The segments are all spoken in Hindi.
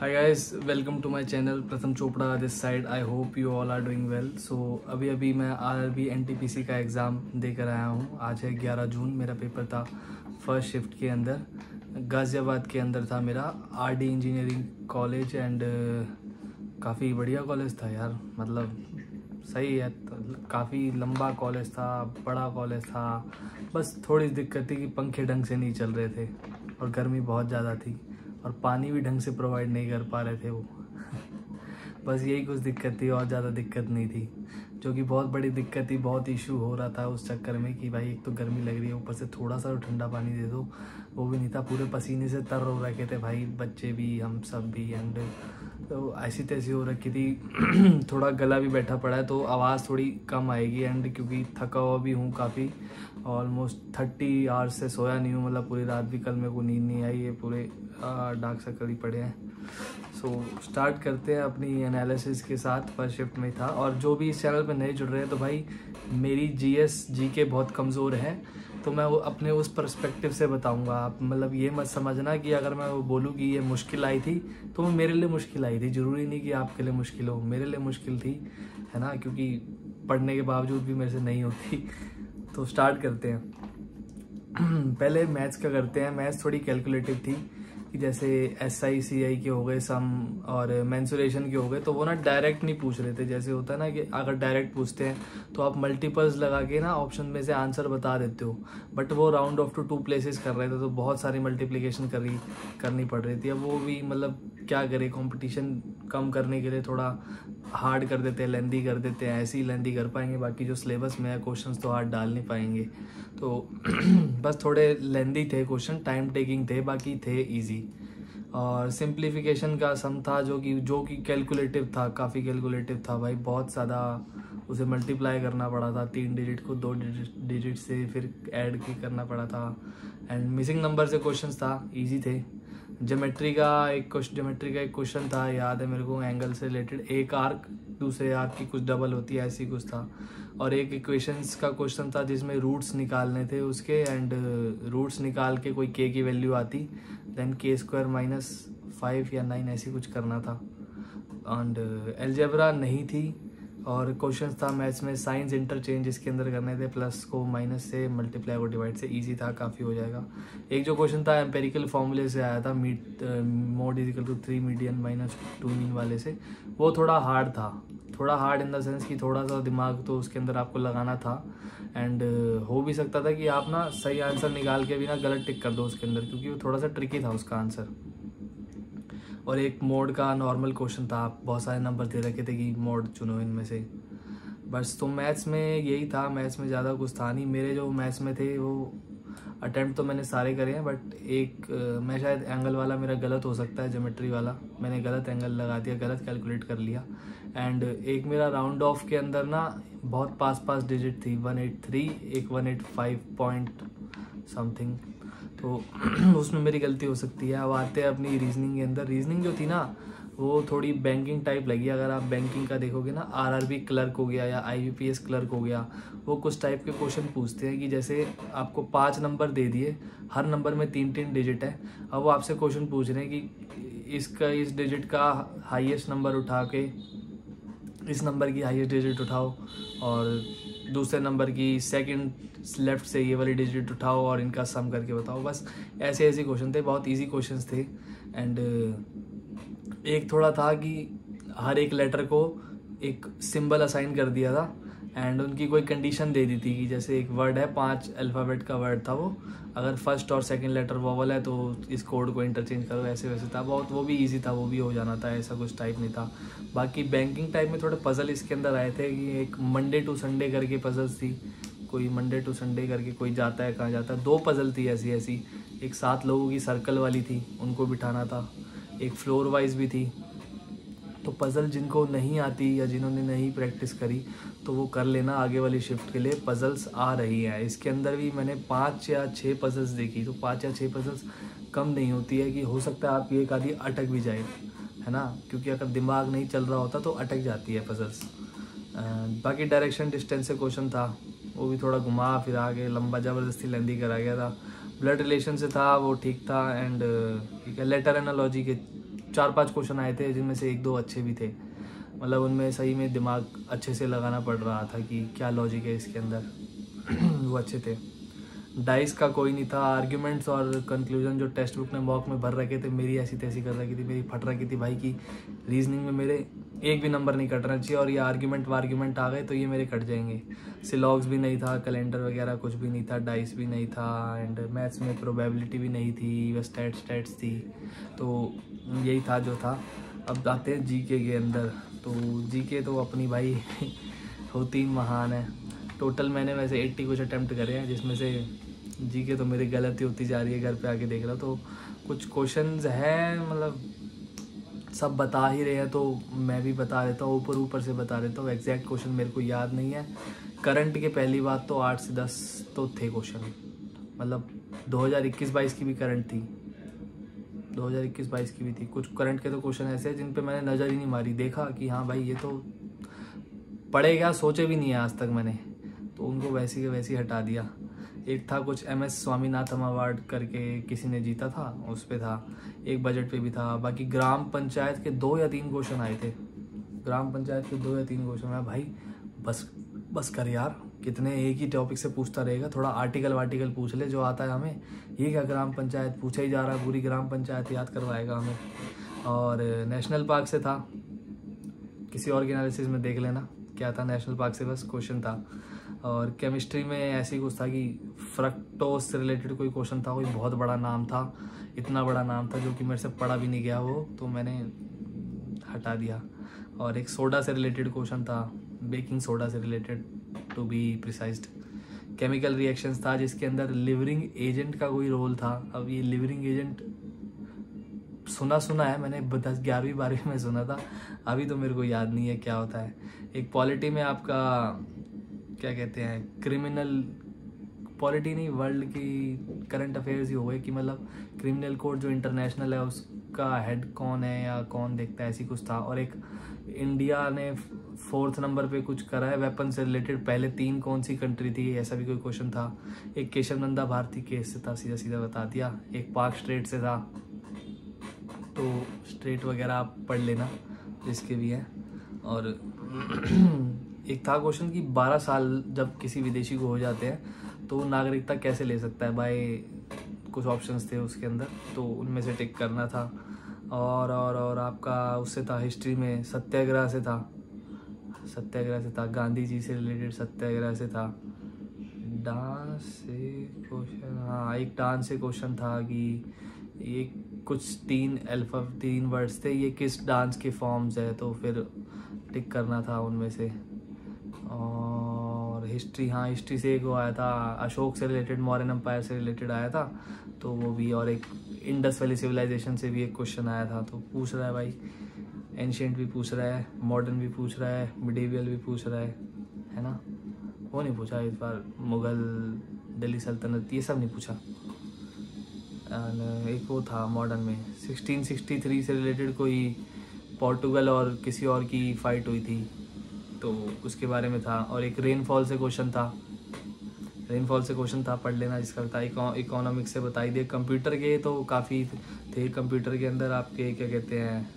Hi guys, welcome to my channel Pratham Chopra this side. I hope you all are doing well. So अभी मैं आरआरबी एनटीपीसी का एग्ज़ाम देकर आया हूँ। आज है 11 जून। मेरा पेपर था फर्स्ट शिफ्ट के अंदर, गाज़ियाबाद के अंदर था मेरा। आरडी इंजीनियरिंग कॉलेज एंड काफ़ी बढ़िया कॉलेज था यार, मतलब सही है। काफ़ी लंबा कॉलेज था, बड़ा कॉलेज था। बस थोड़ी दिक्कत थी कि पंखे ढंग से नहीं चल रहे थे और गर्मी बहुत ज़्यादा थी और पानी भी ढंग से प्रोवाइड नहीं कर पा रहे थे वो। बस यही कुछ दिक्कत थी और ज़्यादा दिक्कत नहीं थी, जो कि बहुत बड़ी दिक्कत थी। बहुत इशू हो रहा था उस चक्कर में कि भाई एक तो गर्मी लग रही है, ऊपर से थोड़ा सा ठंडा पानी दे दो, वो भी नहीं था। पूरे पसीने से तर हो रखे थे भाई, बच्चे भी हम सब भी। एंड तो ऐसी तैसी हो रखी थी। थोड़ा गला भी बैठा पड़ा है तो आवाज़ थोड़ी कम आएगी। एंड क्योंकि थका हुआ भी हूँ काफ़ी, ऑलमोस्ट 30 आवर्स से सोया नहीं हूँ, मतलब पूरी रात भी कल मेरे को नींद नहीं आई है, पूरे डार्क सर्कल ही पड़े हैं। सो स्टार्ट करते हैं अपनी एनालिसिस के साथ। फर्स्ट शिफ्ट में था। और जो भी इस चैनल पर नए जुड़ रहे हैं तो भाई मेरी जीके बहुत कमज़ोर है, तो मैं वो अपने उस पर्सपेक्टिव से बताऊंगा। आप मतलब ये मत समझना कि अगर मैं वो बोलूँ कि ये मुश्किल आई थी तो वो मेरे लिए मुश्किल आई थी। ज़रूरी नहीं कि आपके लिए मुश्किल हो, मेरे लिए मुश्किल थी, है ना, क्योंकि पढ़ने के बावजूद भी मेरे से नहीं होती। तो स्टार्ट करते हैं। पहले मैथ्स का करते हैं। मैथ्स थोड़ी कैलकुलेटिव थी कि जैसे SI CI के हो गए सम और मेंसुरेशन के हो गए, तो वो ना डायरेक्ट नहीं पूछ रहे थे। जैसे होता है ना कि अगर डायरेक्ट पूछते हैं तो आप मल्टीपल्स लगा के ना ऑप्शन में से आंसर बता देते हो, बट वो राउंड ऑफ टू 2 प्लेसेस कर रहे थे तो बहुत सारी मल्टीप्लिकेशन करनी पड़ रही थी। अब वो भी मतलब क्या करे, कंपटीशन कम करने के लिए थोड़ा हार्ड कर देते हैं, लेंदी कर देते हैं। ऐसे ही लेंदी कर पाएंगे, बाकी जो सिलेबस में है क्वेश्चंस तो हार्ड डाल नहीं पाएंगे। तो बस थोड़े लेंदी थे क्वेश्चन, टाइम टेकिंग थे, बाकी थे इजी। और सिंप्लीफिकेशन का सम था जो कि कैलकुलेटिव था, काफ़ी कैलकुलेटिव था भाई। बहुत ज़्यादा उसे मल्टीप्लाई करना पड़ा था, 3 डिजिट को 2 डिजिट से फिर ऐड की करना पड़ा था। एंड मिसिंग नंबर से क्वेश्चंस था, इजी थे। ज्योमेट्री का एक क्वेश्चन था, याद है मेरे को, एंगल से रिलेटेड। एक आर्क दूसरे आर्क की कुछ डबल होती है, ऐसी कुछ था। और एक इक्वेशंस का क्वेश्चन था जिसमें रूट्स निकालने थे उसके, एंड रूट्स निकाल के कोई k की वैल्यू आती, देन k² -5 या 9 ऐसी कुछ करना था। एंड अलजेब्रा नहीं थी। और क्वेश्चन था मैथ्स में साइंस इंटरचेंज इसके अंदर करने थे, प्लस को माइनस से, मल्टीप्लाई को डिवाइड से। इजी था, काफ़ी हो जाएगा। एक जो क्वेश्चन था एम्पेरिकल फॉर्मूले से आया था, mode is equal to 3 median -2 mean वाले से, वो थोड़ा हार्ड था। थोड़ा हार्ड इन द सेंस कि थोड़ा सा दिमाग तो उसके अंदर आपको लगाना था। एंड हो भी सकता था कि आप ना सही आंसर निकाल के भी ना गलत टिक कर दो उसके अंदर, क्योंकि वो थोड़ा सा ट्रिकी था उसका आंसर। और एक मोड का नॉर्मल क्वेश्चन था, आप बहुत सारे नंबर दे रखे थे कि मोड चुनो इनमें से। बस तो मैथ्स में यही था। मैथ्स में ज़्यादा कुछ था नहीं। मेरे जो मैथ्स में थे वो अटेम्प्ट तो मैंने सारे करे हैं, बट एक मैं शायद एंगल वाला मेरा गलत हो सकता है, ज्योमेट्री वाला मैंने गलत एंगल लगा दिया, गलत कैलकुलेट कर लिया। एंड एक मेरा राउंड ऑफ के अंदर ना बहुत पास डिजिट थी, 183, एक 185 पॉइंट समथिंग, तो उसमें मेरी गलती हो सकती है। अब आते हैं अपनी रीजनिंग के अंदर। रीजनिंग जो थी ना वो थोड़ी बैंकिंग टाइप लगी। अगर आप बैंकिंग का देखोगे ना, आरआरबी क्लर्क हो गया या IBPS क्लर्क हो गया, वो कुछ टाइप के क्वेश्चन पूछते हैं कि जैसे आपको 5 नंबर दे दिए, हर नंबर में 3-3 डिजिट है। अब वो आपसे क्वेश्चन पूछ रहे हैं कि इस डिजिट का हाईएस्ट नंबर उठा के इस नंबर की हाईएस्ट डिजिट उठाओ, और दूसरे नंबर की सेकंड लेफ्ट से ये वाली डिजिट उठाओ और इनका सम करके बताओ। बस ऐसे क्वेश्चन थे, बहुत इजी क्वेश्चंस थे। एंड एक थोड़ा था कि हर एक लेटर को एक सिंबल असाइन कर दिया था, एंड उनकी कोई कंडीशन दे दी थी कि जैसे एक वर्ड है, 5 अल्फ़ाबेट का वर्ड था वो, अगर फर्स्ट और सेकंड लेटर वॉवल है तो इस कोड को इंटरचेंज करो, ऐसे वैसे था। बहुत वो भी इजी था, वो भी हो जाना था, ऐसा कुछ टाइप नहीं था। बाकी बैंकिंग टाइप में थोड़े पजल इसके अंदर आए थे कि एक मंडे टू संडे करके पजल्स थी। कोई मंडे टू संडे करके कोई जाता है, कहाँ जाता है, 2 पजल थी ऐसी। एक 7 लोगों की सर्कल वाली थी, उनको बिठाना था। एक फ्लोर वाइज भी थी। तो पज़ल जिनको नहीं आती या जिन्होंने नहीं प्रैक्टिस करी तो वो कर लेना, आगे वाली शिफ्ट के लिए पज़ल्स आ रही हैं। इसके अंदर भी मैंने 5 या 6 पज़ल्स देखी, तो 5 या 6 पज़ल्स कम नहीं होती है कि हो सकता है आप एक आधी अटक भी जाए, है ना, क्योंकि अगर दिमाग नहीं चल रहा होता तो अटक जाती है पज़ल्स। बाकी डायरेक्शन डिस्टेंस से क्वेश्चन था, वो भी थोड़ा घुमा फिरा के लंबा ज़बरदस्ती लेंदी करा गया था। ब्लड रिलेशन से था, वो ठीक था। एंड लेटर एनालॉजी के 4-5 क्वेश्चन आए थे जिनमें से 1-2 अच्छे भी थे, मतलब उनमें सही में दिमाग अच्छे से लगाना पड़ रहा था कि क्या लॉजिक है इसके अंदर। वो अच्छे थे। डाइस का कोई नहीं था। आर्ग्यूमेंट्स और कंक्लूजन जो टेक्स्ट बुक ने मॉक में भर रखे थे, मेरी ऐसी तैसी कर रखी थी, मेरी फट रखी थी भाई की रीजनिंग में मेरे एक भी नंबर नहीं कटना चाहिए, और ये आर्ग्यूमेंट आ गए तो ये मेरे कट जाएंगे। सिलॉग्स भी नहीं था, कैलेंडर वगैरह कुछ भी नहीं था, डाइस भी नहीं था, एंड मैथ्स में प्रोबेबिलिटी भी नहीं थी, बस स्टैट्स थी। तो यही था जो था। अब आते हैं जीके के अंदर। तो जीके तो अपनी भाई होती ही महान है। टोटल मैंने वैसे 80 कुछ अटैम्प्ट करे हैं, जिसमें से जीके तो मेरी गलती होती जा रही है, घर पे आके देख रहा। तो कुछ क्वेश्चंस हैं, मतलब सब बता ही रहे हैं तो मैं भी बता देता हूँ, ऊपर से बता देता हूँ। एग्जैक्ट क्वेश्चन मेरे को याद नहीं है। करंट के पहली बात तो 8 से 10 तो थे क्वेश्चन, मतलब 2021-22 की भी करंट थी, 2021-22 की भी थी। कुछ करंट के तो क्वेश्चन ऐसे हैं जिन पे मैंने नज़र ही नहीं मारी, देखा कि हाँ भाई ये तो पढ़ेगा, सोचे भी नहीं है आज तक मैंने, तो उनको वैसी के वैसी हटा दिया। एक था कुछ MS स्वामीनाथन अवार्ड करके किसी ने जीता था, उस पे था। एक बजट पे भी था। बाकी ग्राम पंचायत के 2 या 3 क्वेश्चन आए थे। ग्राम पंचायत के 2 या 3 क्वेश्चन है भाई, बस कर यार, कितने एक ही टॉपिक से पूछता रहेगा, थोड़ा आर्टिकल पूछ ले जो आता है हमें। ये क्या ग्राम पंचायत पूछा ही जा रहा है, पूरी ग्राम पंचायत याद करवाएगा हमें। और नेशनल पार्क से था, किसी और के एनालिसिस में देख लेना क्या था, नेशनल पार्क से बस क्वेश्चन था। और केमिस्ट्री में ऐसे ही कुछ था कि फ्रक्टोज से रिलेटेड कोई क्वेश्चन था, कोई बहुत बड़ा नाम था, इतना बड़ा नाम था जो कि मेरे से पढ़ा भी नहीं गया वो, तो मैंने हटा दिया। और एक सोडा से रिलेटेड क्वेश्चन था, बेकिंग सोडा से related to be precised. Chemical reactions था जिसके अंदर लिवरिंग एजेंट का कोई रोल था। अब ये लिवरिंग एजेंट सुना है मैंने, 10-11वीं-12वीं में सुना था, अभी तो मेरे को याद नहीं है क्या होता है। एक पॉलिटी में आपका क्या कहते हैं, क्रिमिनल पॉलिटी नहीं, वर्ल्ड की करंट अफेयर्स ही हो गए कि मतलब क्रिमिनल कोड जो इंटरनेशनल है उसका हेड कौन है या कौन देखता है, ऐसी कुछ था। और एक इंडिया ने 4th नंबर पे कुछ करा है वेपन से रिलेटेड, पहले 3 कौन सी कंट्री थी, ऐसा भी कोई क्वेश्चन था। एक केशव नंदा भारती केस से था, सीधा बता दिया। एक पाक स्ट्रेट से था, तो स्ट्रेट वगैरह आप पढ़ लेना जिसके भी हैं। और एक था क्वेश्चन कि 12 साल जब किसी विदेशी को हो जाते हैं तो नागरिकता कैसे ले सकता है, बाय कुछ ऑप्शंस थे उसके अंदर, तो उनमें से टिक करना था। और आपका उससे था हिस्ट्री में सत्याग्रह से था, गांधी जी से रिलेटेड सत्याग्रह से था। डांस से क्वेश्चन, हाँ एक डांस से क्वेश्चन था कि ये कुछ 3 वर्ड्स थे, ये किस डांस के फॉर्म्स है, तो फिर टिक करना था उनमें से। और हिस्ट्री, हाँ हिस्ट्री से एक वो आया था अशोक से रिलेटेड, मौर्यन एम्पायर से रिलेटेड आया था, तो वो भी। और एक इंडस वैली सिविलाइजेशन से भी एक क्वेश्चन आया था। तो पूछ रहा है भाई, एंशिएंट भी पूछ रहा है, मॉडर्न भी पूछ रहा है, मिडीवियल भी पूछ रहा है ना। वो नहीं पूछा इस बार, मुगल, दिल्ली सल्तनत, ये सब नहीं पूछा। एक वो था मॉडर्न में 1663 से रिलेटेड, कोई पोर्टुगल और किसी और की फाइट हुई थी, तो उसके बारे में था। और एक रेनफॉल से क्वेश्चन था, पढ़ लेना जिसका था। इकोनॉमिक्स से बताई दे। कंप्यूटर के तो काफ़ी थे, कंप्यूटर के अंदर आपके क्या कहते हैं,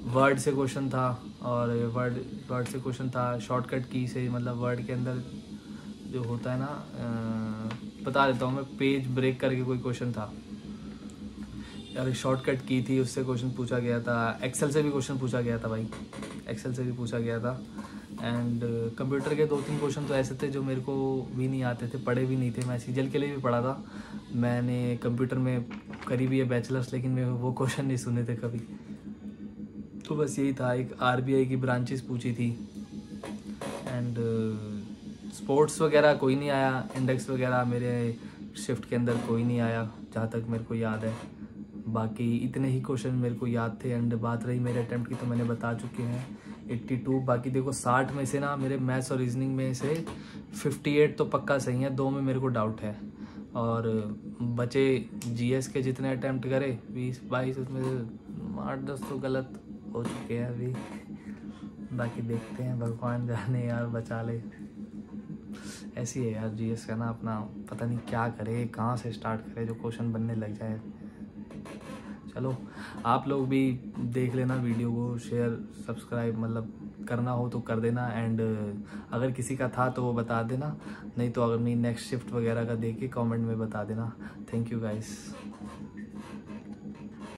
वर्ड से क्वेश्चन था। और वर्ड से क्वेश्चन था, शॉर्टकट की से, मतलब वर्ड के अंदर जो होता है ना, बता देता हूँ मैं, पेज ब्रेक करके कोई क्वेश्चन था यार, शॉर्टकट की थी, उससे क्वेश्चन पूछा गया था। एक्सेल से भी क्वेश्चन पूछा गया था भाई, एक्सेल से भी पूछा गया था। एंड कंप्यूटर के 2-3 क्वेश्चन तो ऐसे थे जो मेरे को भी नहीं आते थे, पढ़े भी नहीं थे। मैं सीजल के लिए भी पढ़ा था, मैंने कंप्यूटर में करी भी है बैचलर्स, लेकिन मैं वो क्वेश्चन नहीं सुने थे कभी। तो बस यही था। एक RBI की ब्रांचेस पूछी थी। एंड स्पोर्ट्स वगैरह कोई नहीं आया, इंडेक्स वगैरह मेरे शिफ्ट के अंदर कोई नहीं आया जहाँ तक मेरे को याद है। बाकी इतने ही क्वेश्चन मेरे को याद थे। एंड बात रही मेरे अटैम्प्ट की, तो मैंने बता चुके हैं 82। बाकी देखो 60 में से ना मेरे मैथ्स और रीजनिंग में से 58 तो पक्का सही है, 2 में मेरे को डाउट है। और बचे GS के जितने अटैम्प्ट करे 20-22, उसमें 8-10 तो गलत हो चुके हैं अभी। बाकी देखते हैं, भगवान जाने यार, बचा ले। ऐसी है यार GS का ना, अपना पता नहीं क्या करे, कहाँ से स्टार्ट करे, जो क्वेश्चन बनने लग जाए। चलो आप लोग भी देख लेना वीडियो को, शेयर सब्सक्राइब मतलब करना हो तो कर देना। एंड अगर किसी का था तो वो बता देना, नहीं तो अगर नहीं नेक्स्ट शिफ्ट वगैरह का देख के कमेंट में बता देना। Thank you guys.